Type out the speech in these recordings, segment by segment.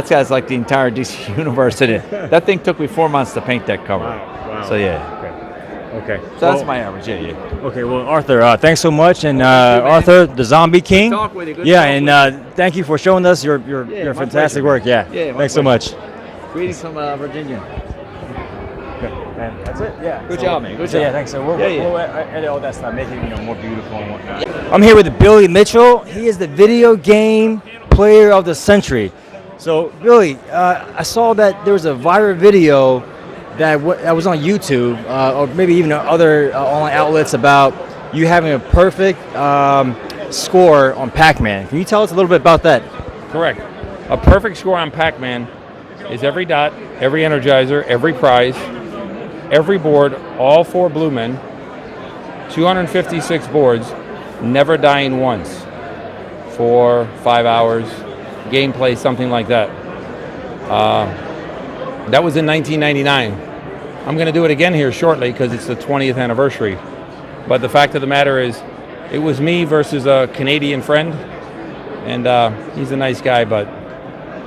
That has like the entire DC universe in it. That thing took me 4 months to paint that cover. Wow. So yeah. Okay. So that's my average. Yeah. Okay. Well, Arthur, thanks so much, and Arthur, the Zombie King. Good talk with you. Good yeah, talk and with you. thank you for showing us your my fantastic pleasure, work. man. Yeah. my Thanks so pleasure. much. Greetings from Virginia. And that's it. Yeah. Good job, man. Good job. Yeah. Thanks. So we'll edit all that stuff, make it more beautiful and whatnot. I'm here with Billy Mitchell. He is the video game player of the century. So Billy, I saw that there was a viral video that was on YouTube, or maybe even other online outlets, about you having a perfect score on Pac-Man. Can you tell us a little bit about that? Correct. A perfect score on Pac-Man is every dot, every energizer, every prize, every board, all 4 blue men, 256 boards, never dying once, 4, 5 hours, gameplay, something like that. That was in 1999. I'm going to do it again here shortly because it's the 20th anniversary. But the fact of the matter is, it was me versus a Canadian friend, and he's a nice guy, but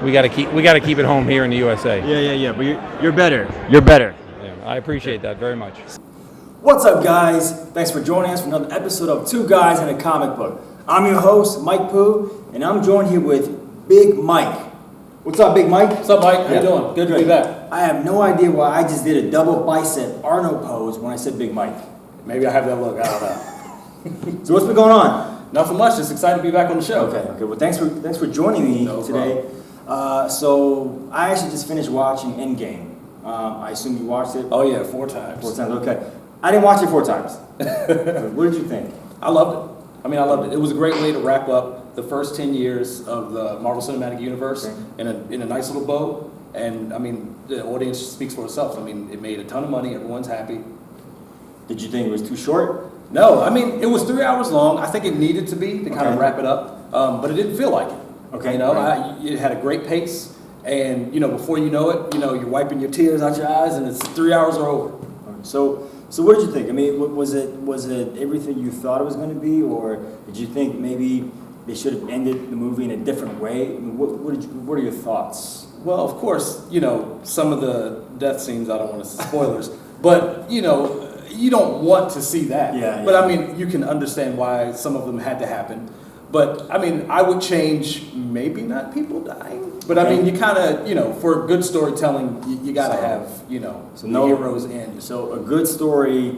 we got to keep it home here in the USA. Yeah. But you're better. You're better. Yeah, I appreciate that very much. What's up, guys? Thanks for joining us for another episode of Two Guys and a Comic Book. I'm your host, Mike Pooh, and I'm joined here with Big Mike. What's up, Big Mike? What's up, Mike? How you doing? Good to be back. I have no idea why I just did a double bicep Arnold pose when I said Big Mike. Maybe I have that look. I don't know. So what's been going on? Nothing much. Just excited to be back on the show. Okay. Well, thanks for joining me today. So I actually just finished watching Endgame. I assume you watched it. Oh yeah, 4 times. 4 times. Okay. I didn't watch it 4 times. What did you think? I loved it. I loved it. It was a great way to wrap up the first 10 years of the Marvel Cinematic Universe in a nice little bow. And the audience speaks for itself. It made a ton of money. Everyone's happy. Did you think it was too short? No, it was 3 hours long. I think it needed to be to kind of wrap it up, but it didn't feel like it. Okay. It had a great pace, and before you know it, you're wiping your tears out your eyes, and it's 3 hours are over. So what did you think? Was it everything you thought it was going to be, or did you think maybe they should have ended the movie in a different way? What are your thoughts? Well, of course, some of the death scenes, I don't want to say spoilers, but you don't want to see that. Yeah. But you can understand why some of them had to happen. But I would change maybe not people dying, but you kind of, for good storytelling, you got to have, the heroes end. So a good story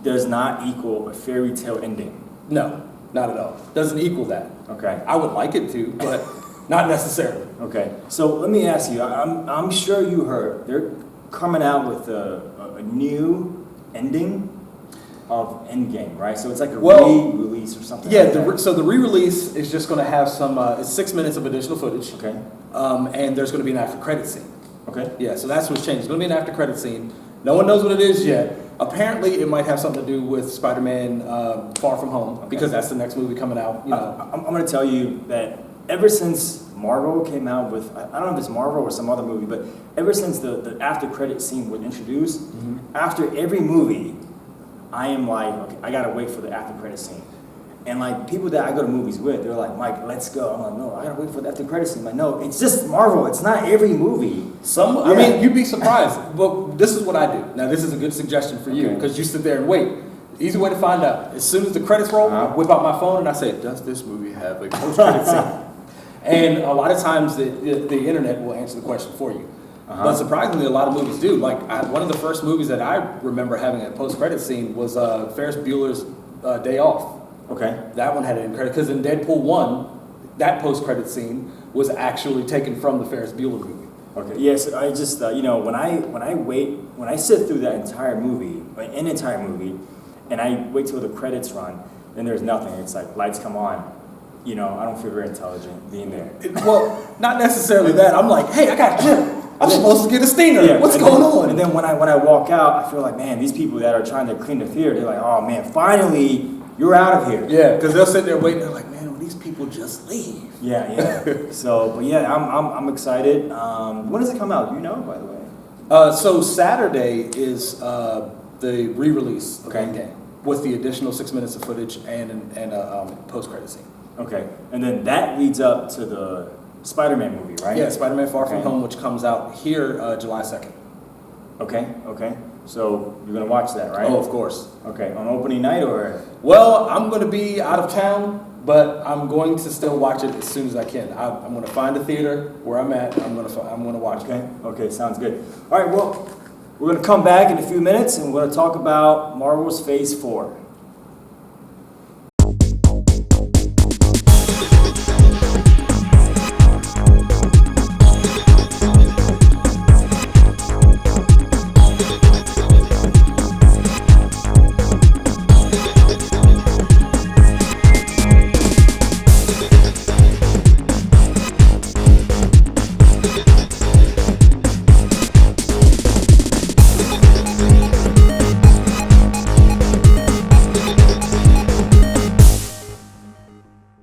does not equal a fairy tale ending. No, not at all. Doesn't equal that. Okay. I would like it to, but not necessarily. Okay. So let me ask you. I'm sure you heard they're coming out with a new ending of Endgame, right? So it's like a re-release or something. Yeah. So the re-release is just going to have some. It's 6 minutes of additional footage. Okay. And there's going to be an after credit scene. Okay. Yeah. So that's what's changed. There's going to be an after credit scene. No one knows what it is yet. Apparently, it might have something to do with Spider-Man: Far From Home, because that's the next movie coming out. I'm going to tell you that ever since Marvel came out with, I don't know if it's Marvel or some other movie, but ever since the after credit scene was introduced, after every movie, I am like, okay, I gotta wait for the after credit scene. And like people that I go to movies with, they're like, Mike, let's go. I'm like, no, I gotta wait for the after credit scene. I'm like, no, it's just Marvel. It's not every movie. You'd be surprised. But this is what I do. Now, this is a good suggestion for you, because you sit there and wait. Easy way to find out. As soon as the credits roll, I whip out my phone and I say, does this movie have a post-credit scene? And a lot of times the internet will answer the question for you. But surprisingly, a lot of movies do. Like one of the first movies that I remember having a post-credit scene was Ferris Bueller's Day Off. Okay. That one had an end credit, because in Deadpool 1, that post-credit scene was actually taken from the Ferris Bueller movie. Okay. Yes, I just when I sit through that entire movie, and I wait till the credits run, then there's nothing. It's like lights come on. I don't feel very intelligent being there. Well, not necessarily that. I'm like, hey, I got you. I'm supposed to get a stinger. Yeah, what's going on? And then when I walk out, I feel like, man, these people that are trying to clean the theater, they're like, oh man, finally you're out of here. Yeah, because they'll sit there waiting. They're like, man, will these people just leave? Yeah. So, but yeah, I'm excited. When does it come out? Do you know, by the way? So Saturday is the re-release of Endgame with the additional 6 minutes of footage and a post-credit scene. Okay, and then that leads up to the Spider-Man movie, right? Yeah, Spider-Man Far From Okay. Home, which comes out here July 2nd. Okay. So you're gonna watch that, right? Oh, of course. Okay, on opening night or? Well, I'm going to be out of town, but I'm going to still watch it as soon as I can. I'm going to find a theater where I'm at. I'm going to watch it. Okay, sounds good. All right, well, we're gonna come back in a few minutes and we're gonna talk about Marvel's Phase 4.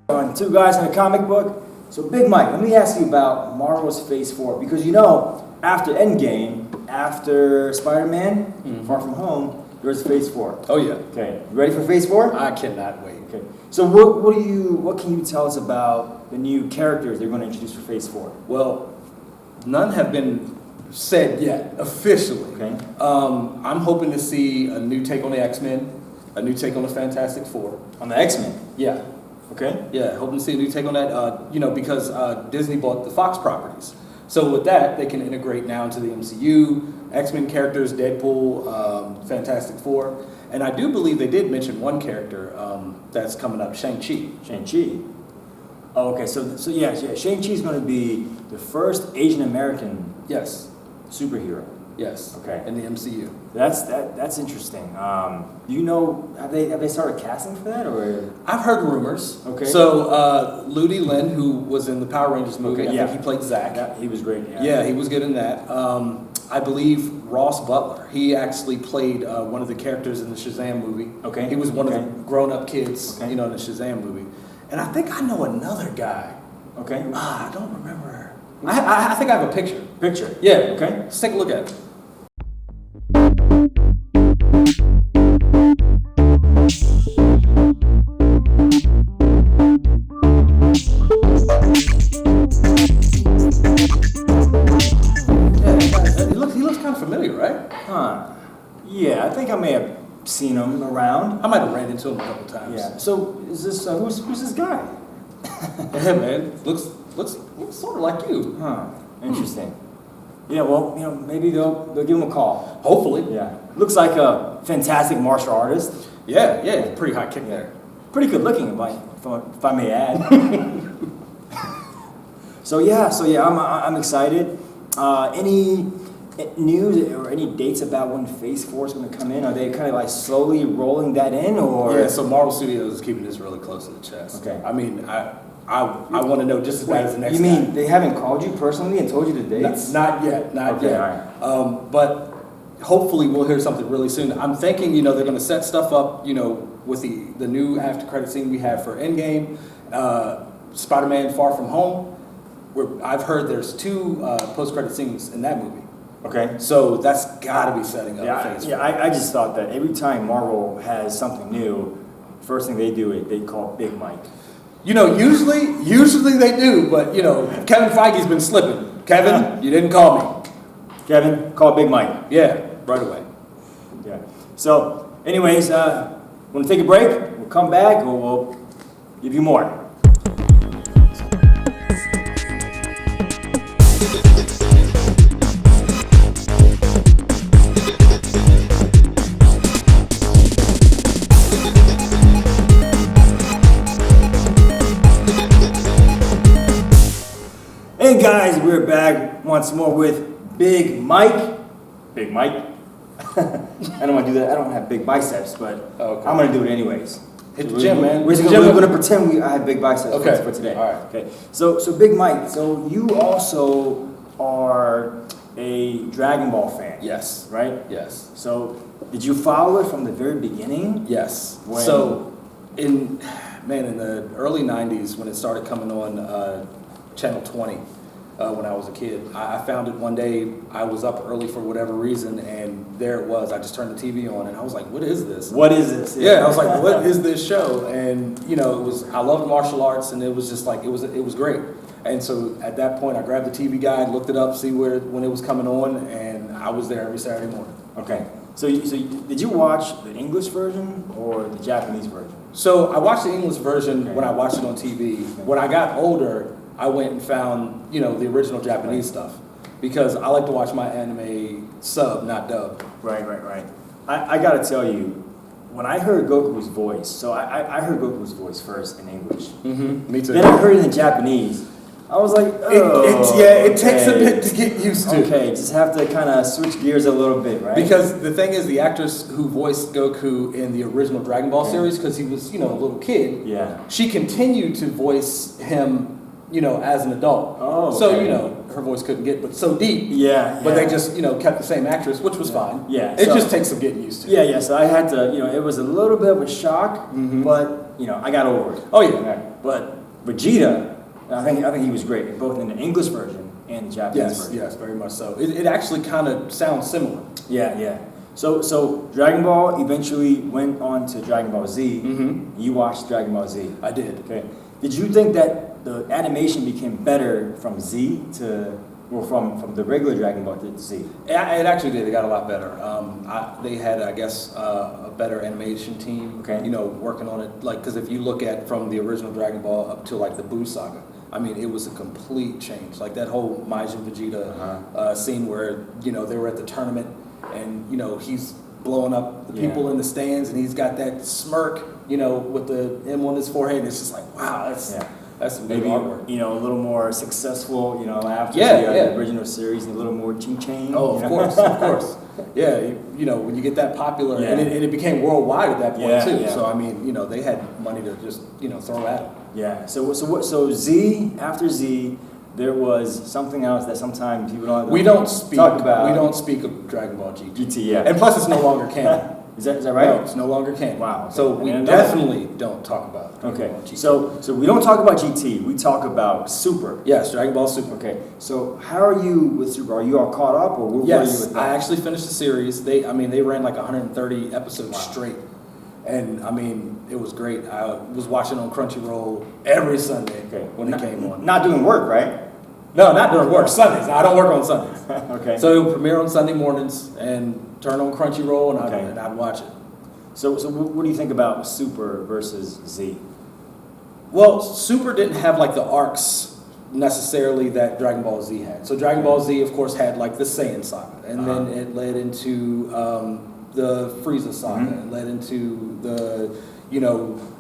On Two Guys in a Comic Book. So Big Mike, let me ask you about Marvel's Phase 4, because you know, after Endgame, after Spider-Man, Far From Home, there's Phase 4. Oh, yeah. Okay, you ready for Phase 4? I cannot wait. Okay. So what can you tell us about the new characters they're going to introduce for Phase 4? Well, none have been said yet, officially. Okay. I'm hoping to see a new take on the X-Men, a new take on the Fantastic Four. On the X-Men. Yeah. Okay. Yeah, hoping to see a new take on that, because Disney bought the Fox properties. So with that, they can integrate now into the MCU, X-Men characters, Deadpool, Fantastic Four. And I do believe they did mention one character that's coming up, Shang-Chi. Shang-Chi. Oh, okay. So yeah, Shang-Chi is going to be the first Asian American Yes, superhero. yes. Okay. In the MCU. That's interesting. Do you know, have they started casting for that, or? I've heard rumors. Okay. So Ludi Lin, who was in the Power Rangers movie, Okay, I yeah. think he played Zack. Yeah, he was great. Yeah, he was good in that. I believe Ross Butler. He actually played one of the characters in the Shazam movie. Okay. He was one Okay. of the grown-up kids, Okay. in the Shazam movie. And I think I know another guy. Okay. I don't remember. I think I have a picture. Picture. Yeah. Okay. Let's take a look at it. Yeah, he looks kind of familiar, right? Huh. Yeah, I think I may have seen him around. I might have ran into him a couple times. Yeah. So is this who's this guy? Yeah, man. Looks sort of like you. Huh. Interesting. Yeah. Well, maybe they'll give him a call. Hopefully. Yeah. Looks like a fantastic martial artist. Yeah. Pretty high kick there. Pretty good looking, if I may add. So yeah, I'm excited. Any news or any dates about when Phase 4 is going to come in? Are they kind of like slowly rolling that in, or? Yeah, so Marvel Studios is keeping this really close to the chest. Okay. I mean, I want to know just as bad as the next You mean guy. they haven't called you personally and told you the dates? Not yet, not Okay, yet. all right. But hopefully we'll hear something really soon. I'm thinking, they're going to set stuff up, with the new after credit scene we have for Endgame, Spider-Man Far From Home. I've heard there's 2 post-credit scenes in that movie. Okay. So that's got to be setting up Phase 4. I just thought that every time Marvel has something new, first thing they do is they call Big Mike. Usually they do, but Kevin Feige's been slipping. Kevin, you didn't call me. Kevin, call Big Mike. Yeah, right away. Yeah. So, anyways, want to take a break? We'll come back and we'll give you more. Hey guys, we're back once more with Big Mike. Big Mike. I don't want to do that. I don't have big biceps, but Okay. I'm going to do it anyways. Hit the gym, man. We're going to pretend I have big biceps Okay. for today. All right. Okay. So Big Mike, so you also are a Dragon Ball fan. Yes. Right? Yes. So did you follow it from the very beginning? Yes. When- So, in the early '90s, when it started coming on Channel 20, when I was a kid. I found it one day. I was up early for whatever reason, and there it was. I just turned the TV on, and I was like, "What is this? What is this? Yeah, I was like, "What is this show?" And it was. I loved martial arts, and it was just like it was great. And so at that point, I grabbed the TV guide, looked it up, see when it was coming on, and I was there every Saturday morning. Okay. So did you watch the English version or the Japanese version? So I watched the English version when I watched it on TV. When I got older, I went and found, the original Japanese stuff because I like to watch my anime sub, not dub. Right. I got to tell you, when I heard Goku's voice, so I heard Goku's voice first in English. Mm-hmm. Me too. Then I heard it in Japanese. I was like, it takes a bit to get used to. Okay, just have to kind of switch gears a little bit, right? Because the thing is, the actress who voiced Goku in the original Dragon Ball series, because he was, a little kid, she continued to voice him, as an adult. Oh, so, okay. her voice couldn't get but so deep. Yeah. But they just, kept the same actress, which was fine. Yeah. It just takes some getting used to. Yeah. So I had to, it was a little bit of a shock, but, I got over it. Oh, yeah. But Vegeta, I think he was great, both in the English version and the Japanese version. Yes, very much so. It actually kind of sounds similar. Yeah. So Dragon Ball eventually went on to Dragon Ball Z. Mm-hmm. You watched Dragon Ball Z. I did. Okay. Did you think that the animation became better from Z to, or from the regular Dragon Ball to Z? It actually did. It got a lot better. They had, I guess, a better animation team. Okay. Working on it. Like, because if you look at from the original Dragon Ball up to like the Buu saga, I mean, it was a complete change. Like that whole Majin Vegeta scene where they were at the tournament and he's blowing up the people in the stands and he's got that smirk, with the M on his forehead. And it's just like, wow, that's some good artwork. A little more successful, after the original series, and a little more ching-chang. Oh, of course. Yeah, when you get that popular, and it became worldwide at that point too. Yeah. So I mean, they had money to just throw at them. Yeah. So Z, after Z, there was something else that sometimes people don't. We don't speak about. We don't speak of Dragon Ball GT. GT, yeah. And plus, it's no longer canon. Is that right? No, it's no longer canon. Wow. So we definitely don't talk about Dragon Ball GT. So we don't talk about GT. We talk about Super. Yes, Dragon Ball Super. Okay. So how are you with Super? Are you all caught up, or where are you with that? I actually finished the series. They ran like 130 episodes straight, and I mean, it was great. I was watching on Crunchyroll every Sunday when it came on. Not doing work, right? No, not during work. Sundays. I don't work on Sundays. Okay. So it would premiere on Sunday mornings and turn on Crunchyroll, and I'd watch it. So what do you think about Super versus Z? Well, Super didn't have like the arcs necessarily that Dragon Ball Z had. So Dragon Ball Z, of course, had like the Saiyan saga, and then it led into the Frieza saga, and led into the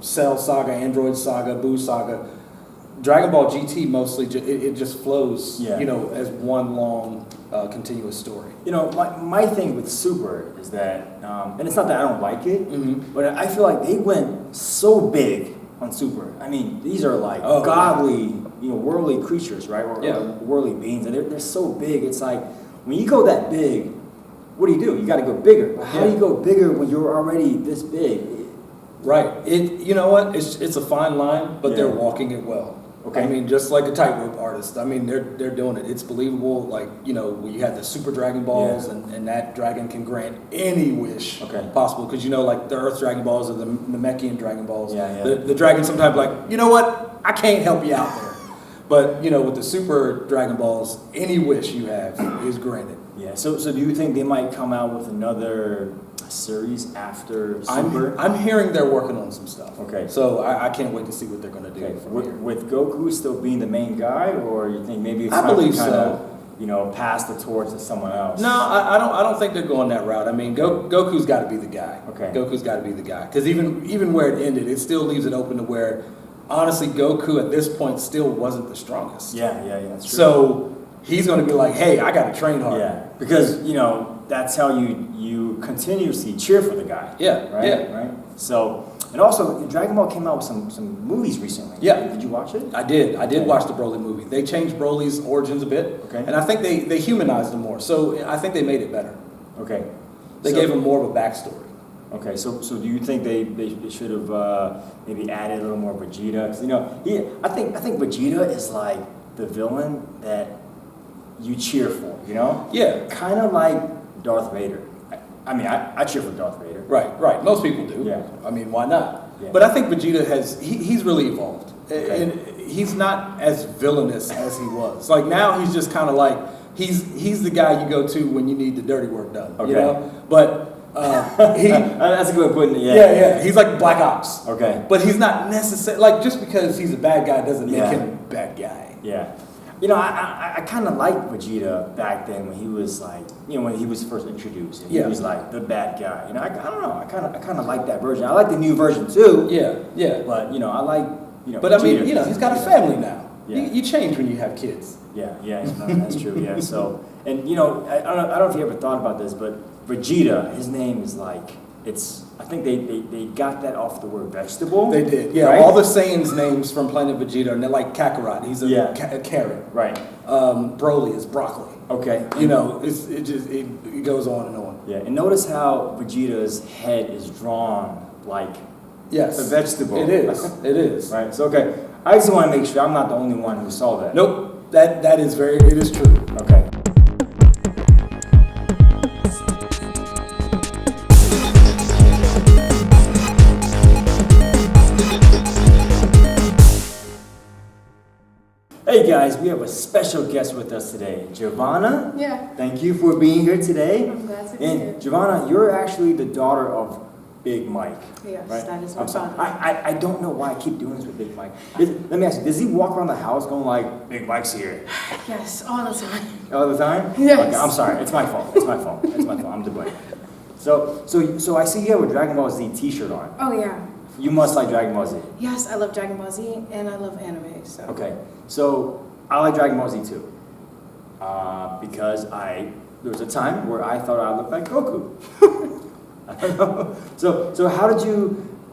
Cell saga, Android saga, Buu saga. Dragon Ball GT mostly it just flows, as one long continuous story. My thing with Super is that, and it's not that I don't like it, but I feel like they went so big on Super. I mean, these are like godly, worldly creatures, right? Or worldly beings, and they're so big. It's like when you go that big, what do? You got to go bigger. But how do you go bigger when you're already this big? Right. You know what? It's a fine line, but they're walking it well. Okay. I mean, just like a tightrope artist. I mean, they're doing it. It's believable. Like, when you had the Super Dragon Balls, and that dragon can grant any wish possible. Because, like the Earth Dragon Balls or the Namekian Dragon Balls. The dragon sometimes like, you know what? I can't help you out there. But, with the Super Dragon Balls, any wish you have is granted. Yeah. So do you think they might come out with another series after Super? I'm hearing they're working on some stuff. Okay. So I can't wait to see what they're going to do. With Goku still being the main guy, or you think maybe it's I time believe to kind so. of pass the torch to someone else? No, I don't think they're going that route. I mean, Goku's got to be the guy. Okay. Goku's got to be the guy because even where it ended, it still leaves it open to where, honestly, Goku at this point still wasn't the strongest. Yeah, that's true. So he's going to be like, hey, I got to train hard. Yeah, because that's how you continuously cheer for the guy. Yeah, right. So, and also Dragon Ball came out with some movies recently. Yeah. Did you watch it? I did. I did watch the Broly movie. They changed Broly's origins a bit. Okay. And I think they humanized him more. So I think they made it better. Okay. They gave him more of a backstory. Okay, so do you think they should have maybe added a little more Vegeta? Because I think Vegeta is like the villain that you cheer for, you know? Yeah. Kind of like Darth Vader. I cheer for Darth Vader. Right. Most people do. Yeah. I mean, why not? Yeah. But I think Vegeta he's really evolved. Okay. And he's not as villainous as he was. Like now he's just kind of like, he's the guy you go to when you need the dirty work done. Okay. You know? But he... That's a good way of putting it, Yeah. He's like Black Ops. Okay. But he's not necessarily, like just because he's a bad guy doesn't make Yeah. him a bad guy. Yeah. You know, I kind of liked Vegeta back then when he was like, you know, when he was first introduced. And Yeah. He was like the bad guy. You know, I don't know. I kind of like that version. I like the new version too. Yeah. But, you know, I like, you know. But I mean, Vegeta. you know, he's got a family now. Yeah. You change when you have kids. Yeah, no, that's true. Yeah. So, and, you know, I don't know if you ever thought about this, but Vegeta, his name is like, I think they got that off the word vegetable. They did, yeah. Right? All the Saiyans' names from Planet Vegeta, and they're like Kakarot. He's a carrot. Right. Broly is broccoli. Okay. You know, it goes on and on. Yeah, and notice how Vegeta's head is drawn like Yes. a vegetable. It is. It is. Right. So okay, I just want to make sure I'm not the only one who saw that. Nope. That is it is true. Okay. Hey guys, we have a special guest with us today, Javona. Yeah. Thank you for being here today. I'm glad to be And here. Javona, you're actually the daughter of Big Mike. Yes, right? that is my I'm sorry. father. I don't know why I keep doing this with Big Mike. Let me ask you, does he walk around the house going like, Big Mike's here? Yes, all the time. All the time? Yes. Okay, I'm sorry. It's my fault. I'm to blame. So I see you have a Dragon Ball Z t-shirt on. Oh yeah. You must like Dragon Ball Z. Yes, I love Dragon Ball Z and I love anime. So. Okay. So I like Dragon Ball Z too. Because there was a time where I thought I looked like Goku. I don't know. So how did you,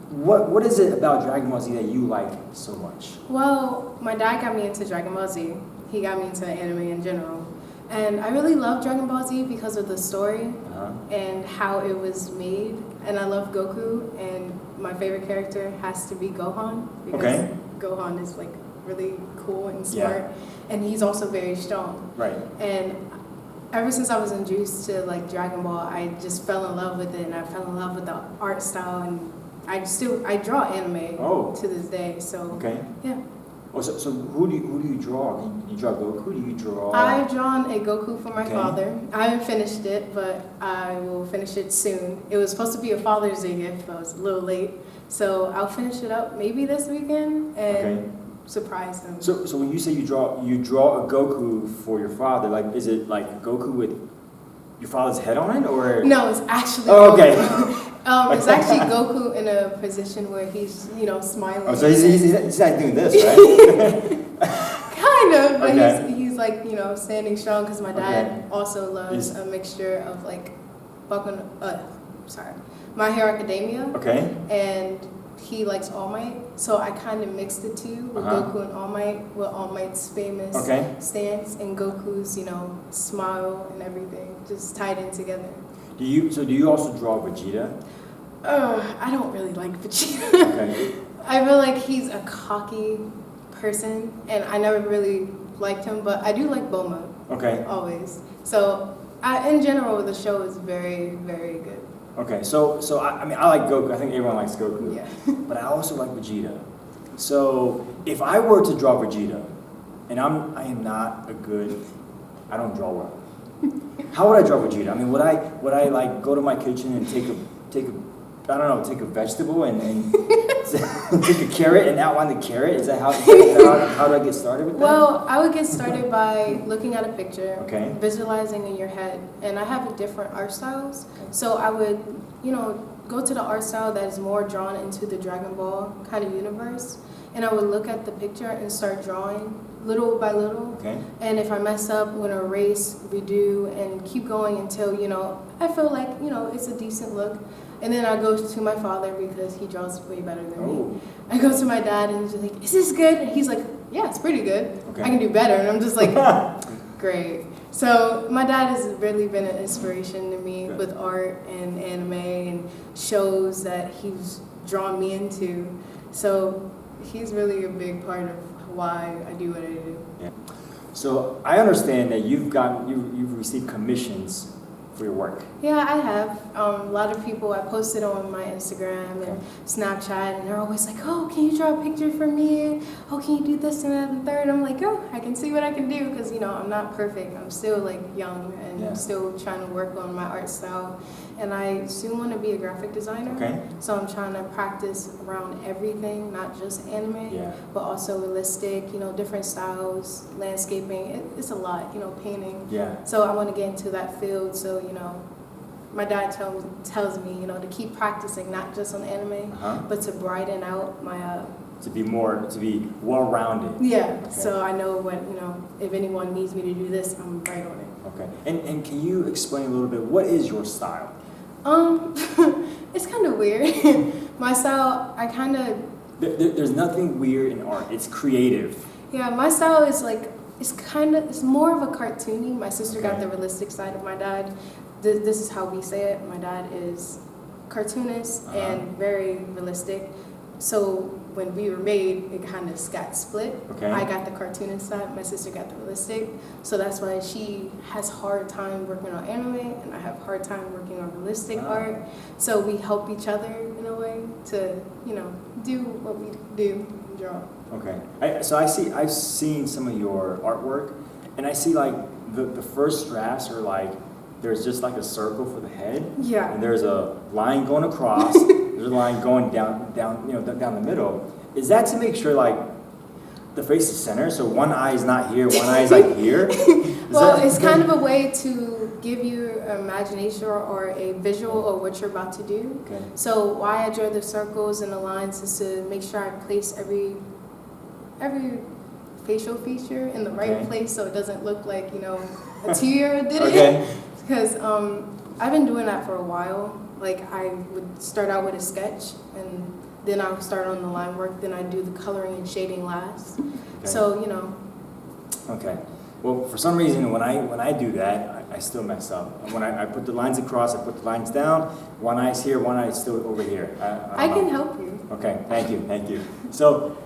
what is it about Dragon Ball Z that you like so much? Well, my dad got me into Dragon Ball Z. He got me into anime in general. And I really love Dragon Ball Z because of the story and how it was made. And I love Goku, and my favorite character has to be Gohan because Gohan is like really cool and smart, and he's also very strong. Right. And ever since I was introduced to like Dragon Ball, I just fell in love with it, and I fell in love with the art style, and I draw anime to this day. So yeah. Oh, so who do you draw? You draw Goku? Do you draw? I've drawn a Goku for my father. I haven't finished it, but I will finish it soon. It was supposed to be a Father's Day gift, but I was a little late. So I'll finish it up maybe this weekend and surprise him. So when you say you draw a Goku for your father, like is it like Goku with your father's head on it, or? No, it's actually Goku. It's actually Goku in a position where he's, smiling. Oh, so he's not doing this, right? Kind of, but he's like, standing strong because my dad also loves a mixture of like My Hero Academia. Okay. And he likes All Might, so I kind of mixed the two with Goku and All Might, with All Might's famous stance and Goku's, smile and everything, just tied in together. Do you also draw Vegeta? I don't really like Vegeta. Okay. I feel like he's a cocky person, and I never really liked him, but I do like Bulma. Okay. Always. So, in general, the show is very, very good. Okay, so I mean, I like Goku. I think everyone likes Goku. Yeah. But I also like Vegeta. So if I were to draw Vegeta, and I am not a good, I don't draw well. How would I draw Vegeta? I mean, would I like go to my kitchen and take a vegetable and take a carrot and outline the carrot? Is that how do I get started with that? Well, I would get started by looking at a picture, visualizing in your head, and I have different art styles. So I would, go to the art style that is more drawn into the Dragon Ball kind of universe, and I would look at the picture and start drawing little by little. Okay. And if I mess up, I'm gonna erase, redo, and keep going until I feel like it's a decent look. And then I go to my father because he draws way better than me. I go to my dad and he's like, "Is this good?" And he's like, "Yeah, it's pretty good. I can do better." And I'm just like, "Great." So my dad has really been an inspiration to me with art and anime and shows that he's drawn me into. So he's really a big part of why I do what I do. Yeah. So I understand that you've received commissions for your work. Yeah, I have. A lot of people, I posted on my Instagram and Snapchat, and they're always like, oh, can you draw a picture for me? Oh, can you do this and that and third? I'm like, oh, I can see what I can do, because, you know, I'm not perfect. I'm still, like, young and still trying to work on my art style. And I soon want to be a graphic designer. Okay. So I'm trying to practice around everything, not just anime, but also realistic, you know, different styles, landscaping. It's a lot, you know, painting. Yeah. So I want to get into that field. So, you know, my dad tells me, you know, to keep practicing, not just on anime, but to brighten out my to be well-rounded. Yeah. Okay. So I know what, you know, if anyone needs me to do this, I'm right on it. Okay. And can you explain a little bit, what is your style? It's kind of weird. My style, I kind of... There's nothing weird in art. It's creative. Yeah, my style is like, it's more of a cartoony. My sister got the realistic side of my dad. This is how we say it. My dad is cartoonist and very realistic. So when we were made, it kind of got split. Okay. I got the cartoonist side, my sister got the realistic. So that's why she has hard time working on anime, and I have hard time working on realistic art. So we help each other in a way to, you know, do what we do, draw. Okay. I've seen some of your artwork, and I see like the first drafts are like, there's just like a circle for the head. Yeah. And there's a line going across. There's a line going down, you know, down the middle. Is that to make sure like the face is center, so one eye is not here, one eye is like here? Well, it's kind of a way to give you an imagination or a visual of what you're about to do. Okay. So why I draw the circles and the lines is to make sure I place every facial feature in the right place, so it doesn't look like, you know, a 2-year-old did it. Because I've been doing that for a while. Like, I would start out with a sketch, and then I would start on the line work, then I'd do the coloring and shading last. Okay. So, you know. Okay. Well, for some reason, when I do that, I still mess up. When I put the lines across, I put the lines down, one eye's here, one eye's still over here. I can help you. Okay, thank you. So,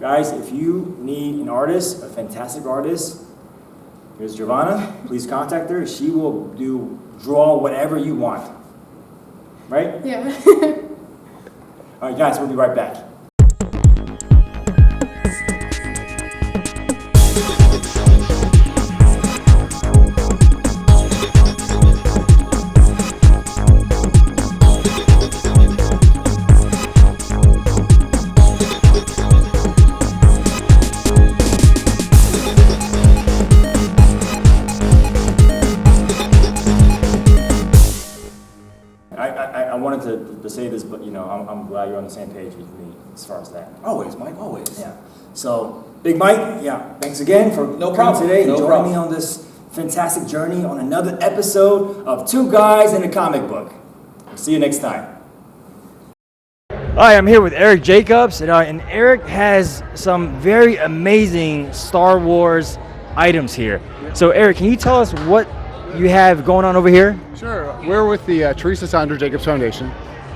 guys, if you need an artist, a fantastic artist, here's Javona. Please contact her. She will draw whatever you want. Right? Yeah. All right, guys, we'll be right back. I wanted to say this, but you know, I'm glad you're on the same page with me as far as that. Always, Mike, always. Yeah. So, Big Mike, thanks again for coming today and joining me on this fantastic journey on another episode of Two Guys in a Comic Book. See you next time. Hi, I'm here with Eric Jacobs, and Eric has some very amazing Star Wars items here. So, Eric, can you tell us what you have going on over here? Sure. We're with the Teresa Sandra Jacobs Foundation.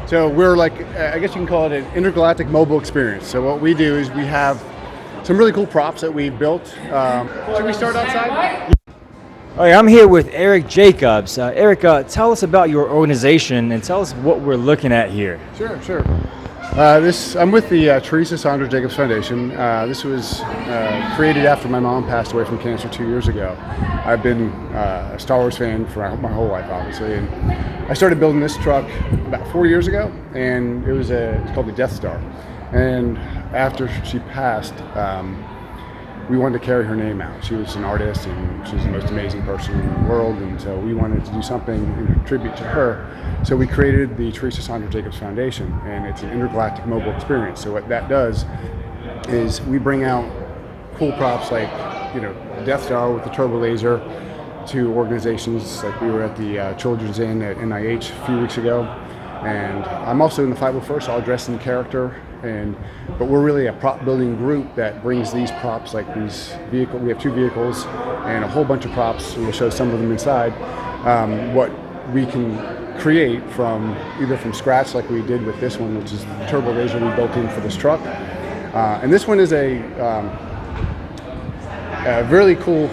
So we're like, I guess you can call it an intergalactic mobile experience. So what we do is we have some really cool props that we've built. Should we start outside? All right, I'm here with Eric Jacobs. Eric, tell us about your organization and tell us what we're looking at here. Sure. I'm with the Teresa Sandra Jacobs Foundation. This was created after my mom passed away from cancer 2 years ago. I've been a Star Wars fan for my whole life, obviously, and I started building this truck about 4 years ago, and it's called the Death Star. And after she passed, we wanted to carry her name out. She was an artist, and she was the most amazing person in the world, and so we wanted to do something in tribute to her. So we created the Teresa Sandra Jacobs Foundation, and it's an intergalactic mobile experience. So what that does is we bring out cool props like, you know, Death Star with the turbo laser to organizations like we were at the Children's Inn at NIH a few weeks ago. And I'm also in the 501st, all dressed in character. But we're really a prop building group that brings these props, like these vehicles. We have 2 vehicles and a whole bunch of props. We'll show some of them inside. What we can create from either from scratch, like we did with this one, which is the turbo laser we built in for this truck. And this one is a really cool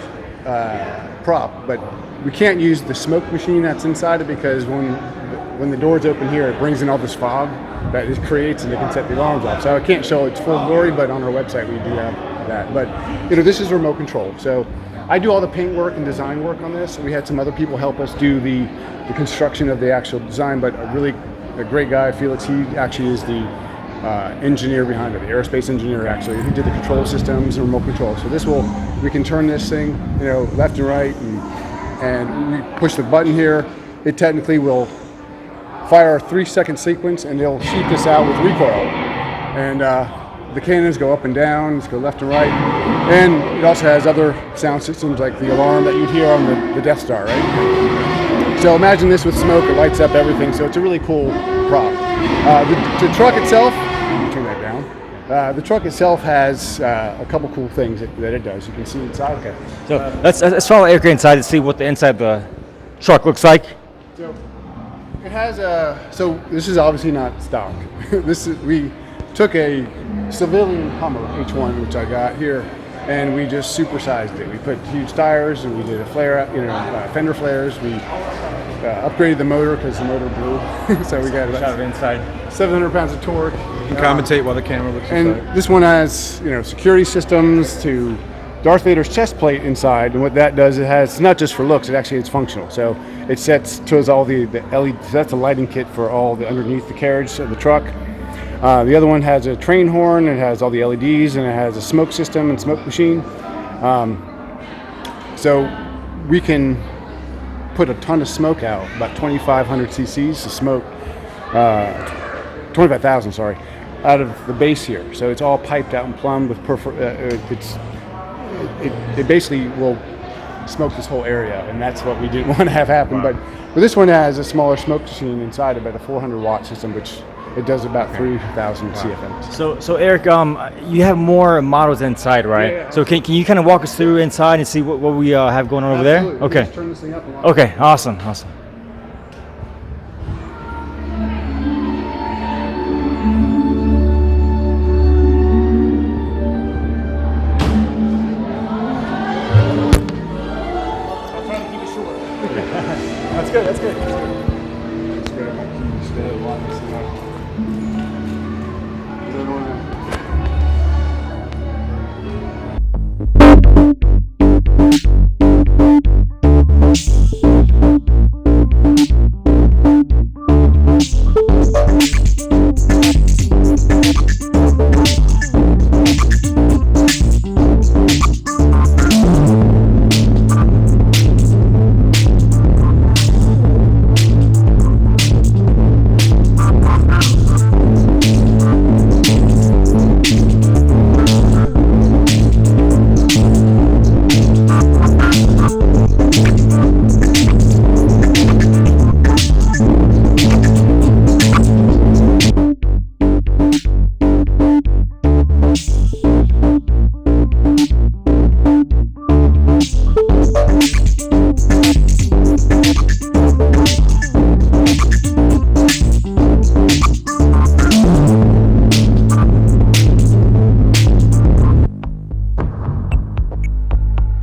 prop, but we can't use the smoke machine that's inside it because when the doors open here, it brings in all this fog that it creates, and it can set the alarms off. So I can't show its full glory, but on our website we do have that. But this is remote control. So I do all the paint work and design work on this. We had some other people help us do the construction of the actual design, but a great guy, Felix, he actually is the engineer behind it, the aerospace engineer actually. He did the control systems and remote control. So we can turn this thing, left and right, and we push the button here. It technically will fire a 3-second sequence, and they'll shoot this out with recoil. And the cannons go up and down, go left and right. And it also has other sound systems like the alarm that you'd hear on the Death Star, right? So imagine this with smoke, it lights up everything. So it's a really cool prop. The truck itself, let me turn that down. The truck itself has a couple cool things that it does. You can see inside. Okay. So let's follow Eric inside to see what the inside of the truck looks like. So it has so this is obviously not stock. We took a civilian Hummer H1, which I got here, and we just supersized it. We put huge tires, and we did a flare, fender flares. We upgraded the motor because the motor blew, so we got about inside 700 pounds of torque. You can commentate while the camera looks And inside. this one has security systems to Darth Vader's chest plate inside, and what that does, it's not just for looks, it's functional. So it sets to all the LED, that's a lighting kit for all the underneath the carriage of the truck. The other one has a train horn, it has all the LEDs, and it has a smoke system and smoke machine. So we can put a ton of smoke out, about 2,500 cc's of smoke, 25,000, sorry, out of the base here. So it's all piped out and plumbed with it basically will smoke this whole area, and that's what we didn't want to have happen. Wow. But this one has a smaller smoke machine inside of it, a 400-watt system, which it does about 3,000 CFM. So Eric, you have more models inside, right? Yeah. So can you kind of walk us through inside and see what we have going on over there? Absolutely. Okay. Let's turn this thing up and Okay. Awesome. That's good.